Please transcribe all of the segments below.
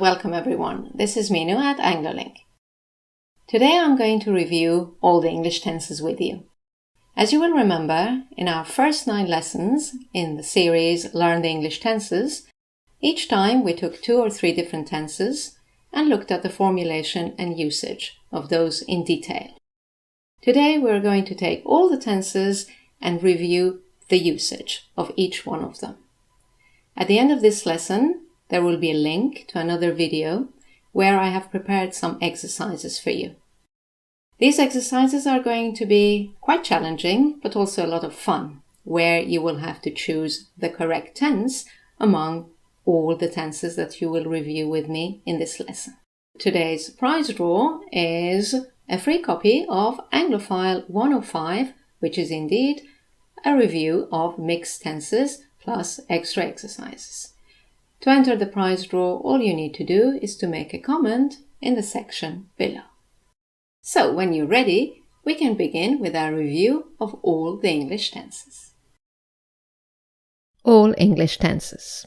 welcome everyone. This is Minu at AngloLink. Today I'm going to review all the English tenses with you. As you will remember, in our first 9 lessons in the series Learn the English Tenses, each time we took 2 or 3 different tenses and looked at the formulation and usage of those in detail. Today we're going to take all the tenses and review the usage of each one of them. At the end of this lesson, there will be a link to another video where I have prepared some exercises for you. These exercises are going to be quite challenging, but also a lot of fun, where you will have to choose the correct tense among all the tenses that you will review with me in this lesson. Today's prize draw is a free copy of Anglophile 105, which is indeed a review of mixed tenses plus extra exercises. To enter the prize draw, all you need to do is to make a comment in the section below. So, when you're ready, we can begin with our review of all the English tenses. All English tenses.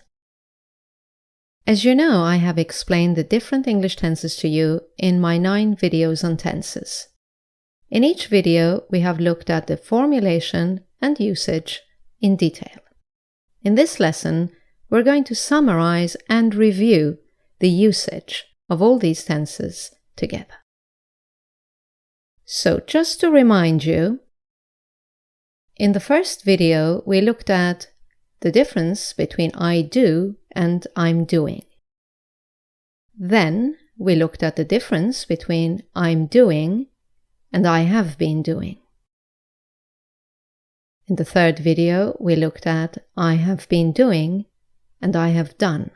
As you know, I have explained the different English tenses to you in my 9 videos on tenses. In each video, we have looked at the formulation and usage in detail. In this lesson, we're going to summarize and review the usage of all these tenses together. So, just to remind you, in the first video, we looked at the difference between I do and I'm doing. Then, we looked at the difference between I'm doing and I have been doing. In the third video, we looked at I have been doing and I have done.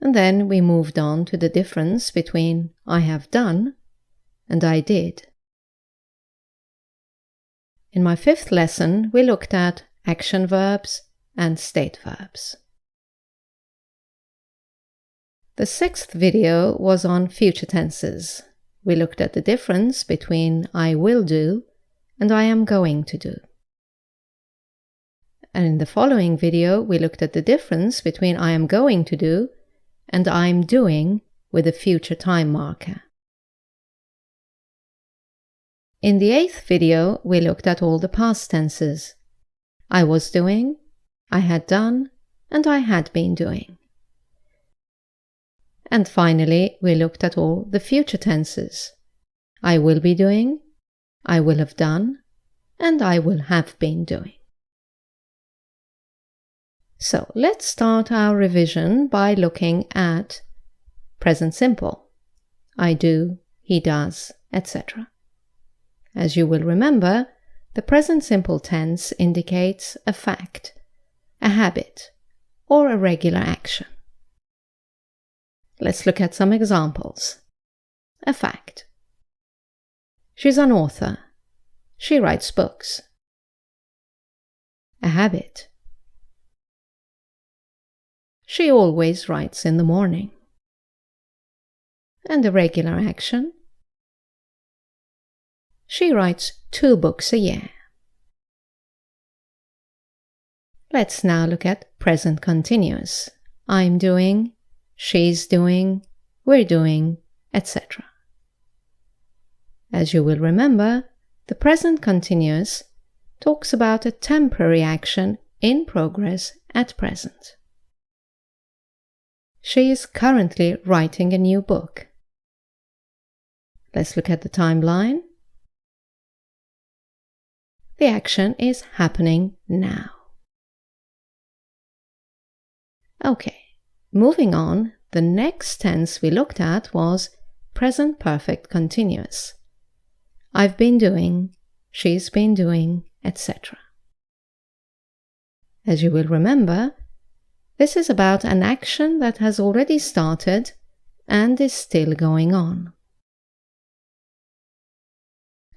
And then we moved on to the difference between I have done and I did. In my 5th lesson, we looked at action verbs and state verbs. The 6th video was on future tenses. We looked at the difference between I will do and I am going to do. And in the following video, we looked at the difference between I am going to do and I'm doing with a future time marker. In the 8th video, we looked at all the past tenses. I was doing, I had done, and I had been doing. And finally, we looked at all the future tenses. I will be doing, I will have done, and I will have been doing. So, let's start our revision by looking at present simple. I do, he does, etc. As you will remember, the present simple tense indicates a fact, a habit, or a regular action. Let's look at some examples. A fact. She's an author. She writes books. A habit. She always writes in the morning. And a regular action. She writes 2 books a year. Let's now look at present continuous. I'm doing, she's doing, we're doing, etc. As you will remember, the present continuous talks about a temporary action in progress at present. She is currently writing a new book. Let's look at the timeline. The action is happening now. Okay, moving on, the next tense we looked at was present perfect continuous. I've been doing, she's been doing, etc. As you will remember, this is about an action that has already started and is still going on.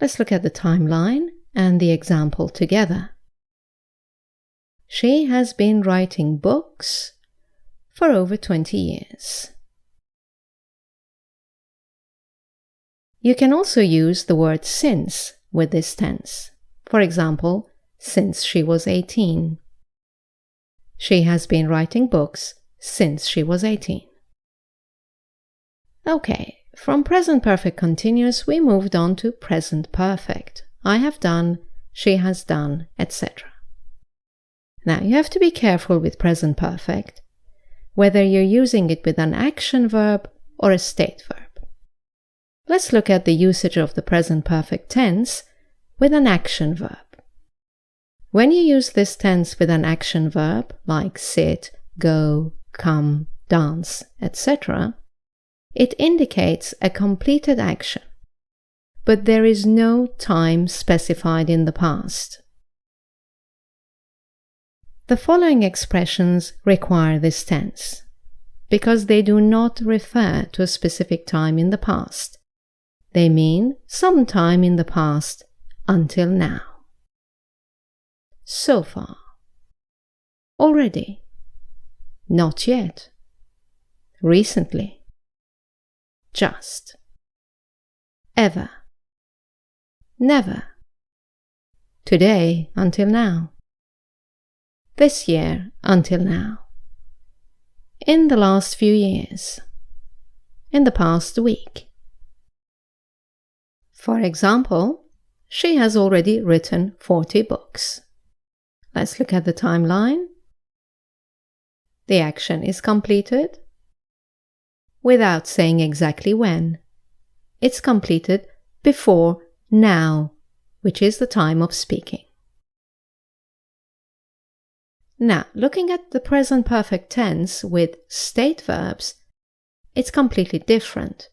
Let's look at the timeline and the example together. She has been writing books for over 20 years. You can also use the word since with this tense. For example, since she was 18. She has been writing books since she was 18. Okay, from present perfect continuous we moved on to present perfect. I have done, she has done, etc. Now you have to be careful with present perfect, whether you're using it with an action verb or a state verb. Let's look at the usage of the present perfect tense with an action verb. When you use this tense with an action verb like sit, go, come, dance, etc., it indicates a completed action, but there is no time specified in the past. The following expressions require this tense, because they do not refer to a specific time in the past. They mean some time in the past until now. So far. Already. Not yet. Recently. Just. Ever. Never. Today until now. This year until now. In the last few years. In the past week. For example, she has already written 40 books. Let's look at the timeline. The action is completed without saying exactly when. It's completed before now, which is the time of speaking. Now, looking at the present perfect tense with state verbs, it's completely different.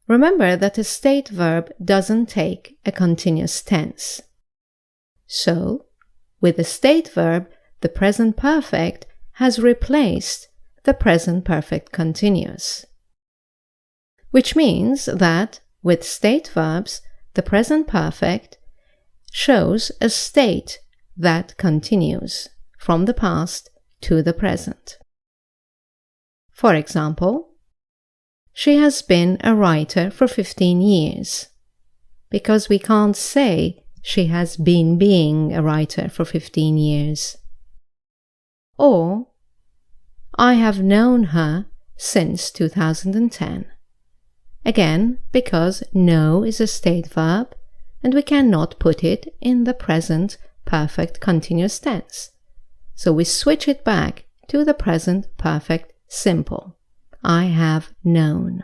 Remember that a state verb doesn't take a continuous tense. So, with a state verb, the present perfect has replaced the present perfect continuous. Which means that, with state verbs, the present perfect shows a state that continues from the past to the present. For example, she has been a writer for 15 years, because we can't say she has been being a writer for 15 years. Or, I have known her since 2010. Again, because know is a state verb, and we cannot put it in the present perfect continuous tense. So we switch it back to the present perfect simple. I have known.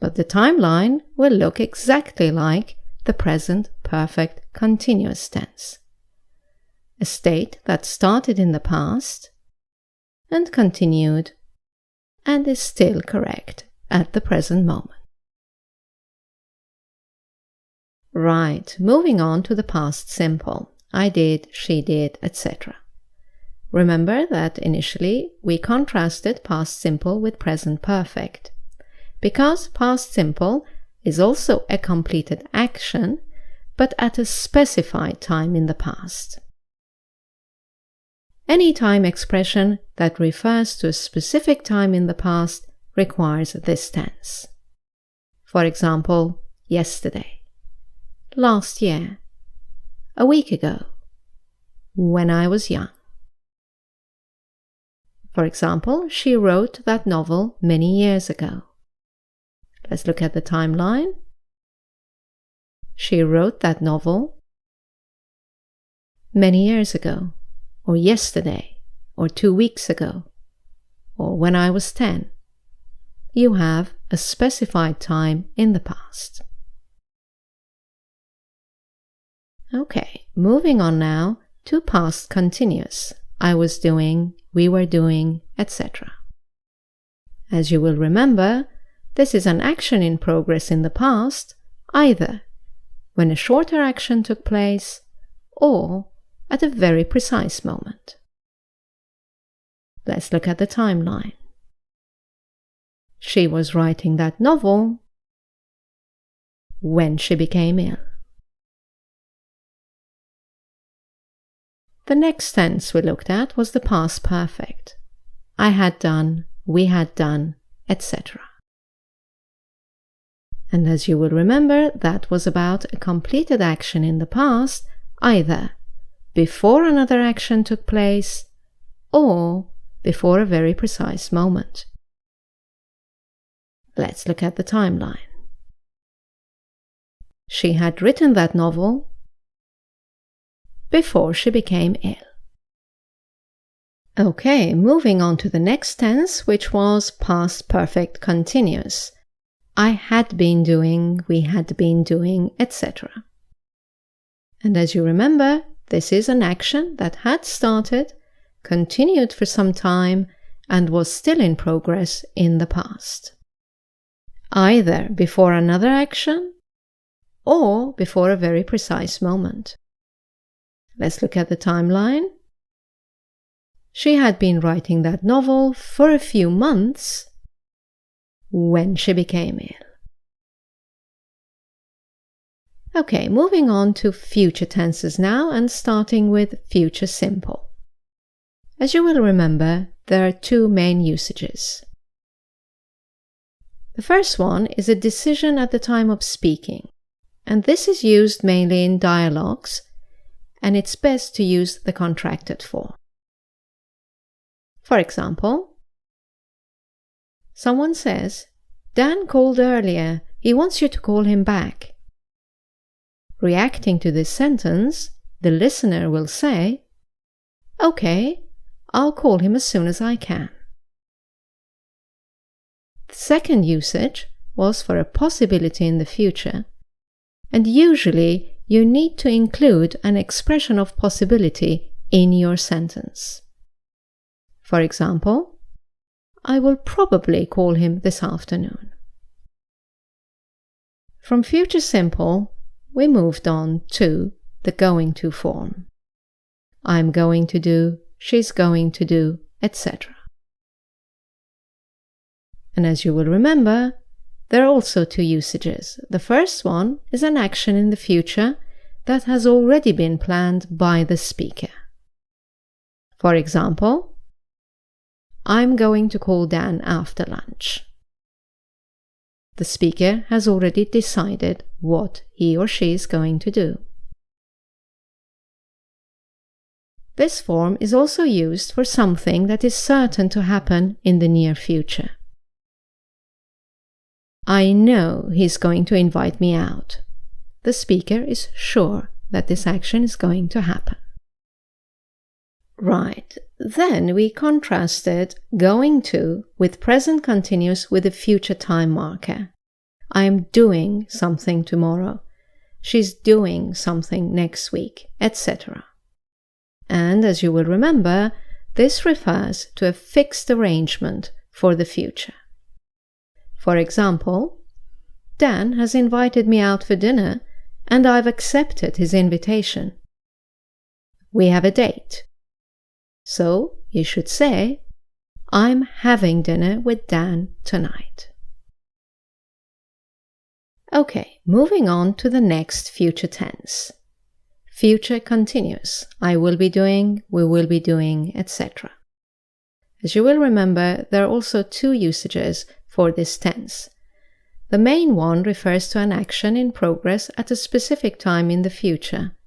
But the timeline will look exactly like the present perfect continuous tense. A state that started in the past and continued and is still correct at the present moment. Right, moving on to the past simple. I did, she did, etc. Remember that initially we contrasted past simple with present perfect, because past simple is also a completed action, but at a specified time in the past. Any time expression that refers to a specific time in the past requires this tense. For example, yesterday, last year, a week ago, when I was young. For example, she wrote that novel many years ago. Let's look at the timeline. She wrote that novel many years ago, or yesterday, or 2 weeks ago, or when I was 10. You have a specified time in the past. Okay, moving on now to past continuous. I was doing, we were doing, etc. As you will remember, this is an action in progress in the past, either when a shorter action took place or at a very precise moment. Let's look at the timeline. She was writing that novel when she became ill. The next tense we looked at was the past perfect. I had done, we had done, etc. And as you will remember, that was about a completed action in the past, either before another action took place or before a very precise moment. Let's look at the timeline. She had written that novel before she became ill. Okay, moving on to the next tense, which was past perfect continuous. I had been doing, we had been doing, etc. And as you remember, this is an action that had started, continued for some time, and was still in progress in the past. Either before another action or before a very precise moment. Let's look at the timeline. She had been writing that novel for a few months when she became ill. Okay, moving on to future tenses now and starting with future simple. As you will remember, there are two main usages. The first one is a decision at the time of speaking, and this is used mainly in dialogues, and it's best to use the contracted form. For example, someone says, Dan called earlier, he wants you to call him back. Reacting to this sentence, the listener will say, okay, I'll call him as soon as I can. The second usage was for a possibility in the future, and usually you need to include an expression of possibility in your sentence. For example, I will probably call him this afternoon. From future simple, we moved on to the going to form. I'm going to do, she's going to do, etc. And as you will remember, there are also two usages. The first one is an action in the future that has already been planned by the speaker. For example, I'm going to call Dan after lunch. The speaker has already decided what he or she is going to do. This form is also used for something that is certain to happen in the near future. I know he's going to invite me out. The speaker is sure that this action is going to happen. Right, then we contrasted going to with present continuous with a future time marker. I am doing something tomorrow. She's doing something next week, etc. And as you will remember, this refers to a fixed arrangement for the future. For example, Dan has invited me out for dinner and I've accepted his invitation. We have a date. So you should say, I'm having dinner with Dan tonight. Okay, moving on to the next future tense. Future continuous. I will be doing, we will be doing, etc. As you will remember, there are also two usages for this tense. The main one refers to an action in progress at a specific time in the future.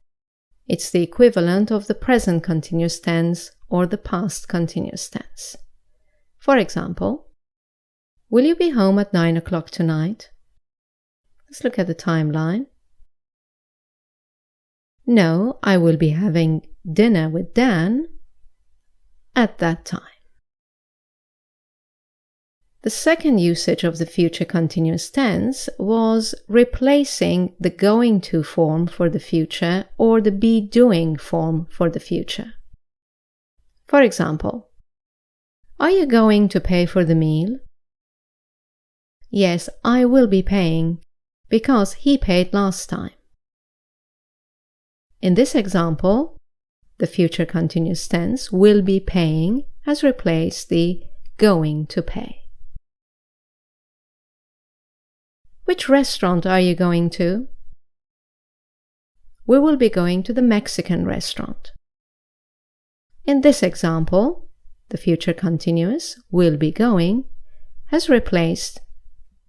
It's the equivalent of the present continuous tense or the past continuous tense. For example, will you be home at 9 o'clock tonight? Let's look at the timeline. No, I will be having dinner with Dan at that time. The second usage of the future continuous tense was replacing the going to form for the future or the be doing form for the future. For example, are you going to pay for the meal? Yes, I will be paying because he paid last time. In this example, the future continuous tense will be paying has replaced the going to pay. Which restaurant are you going to? We will be going to the Mexican restaurant. In this example, the future continuous will be going has replaced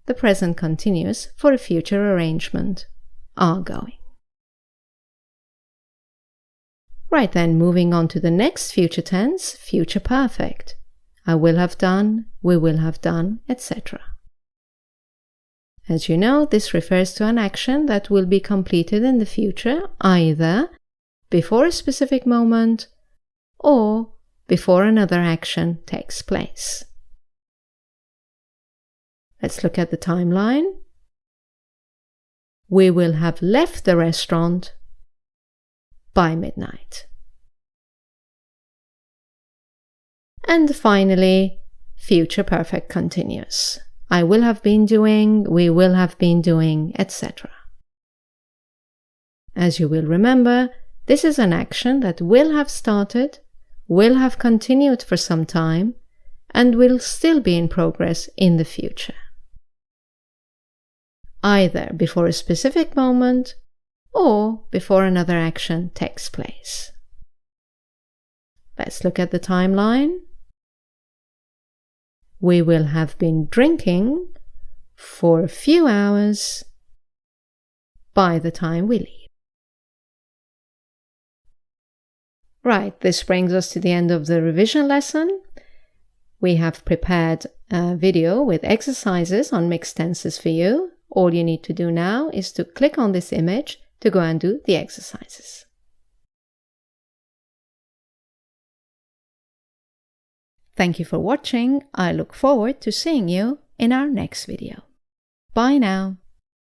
the present continuous for a future arrangement, are going. Right then, moving on to the next future tense, future perfect. I will have done, we will have done, etc. As you know, this refers to an action that will be completed in the future, either before a specific moment or before another action takes place. Let's look at the timeline. We will have left the restaurant by midnight. And finally, future perfect continuous. I will have been doing, we will have been doing, etc. As you will remember, this is an action that will have started, will have continued for some time, and will still be in progress in the future, either before a specific moment or before another action takes place. Let's look at the timeline. We will have been drinking for a few hours by the time we leave. Right, this brings us to the end of the revision lesson. We have prepared a video with exercises on mixed tenses for you. All you need to do now is to click on this image to go and do the exercises. Thank you for watching. I look forward to seeing you in our next video. Bye now.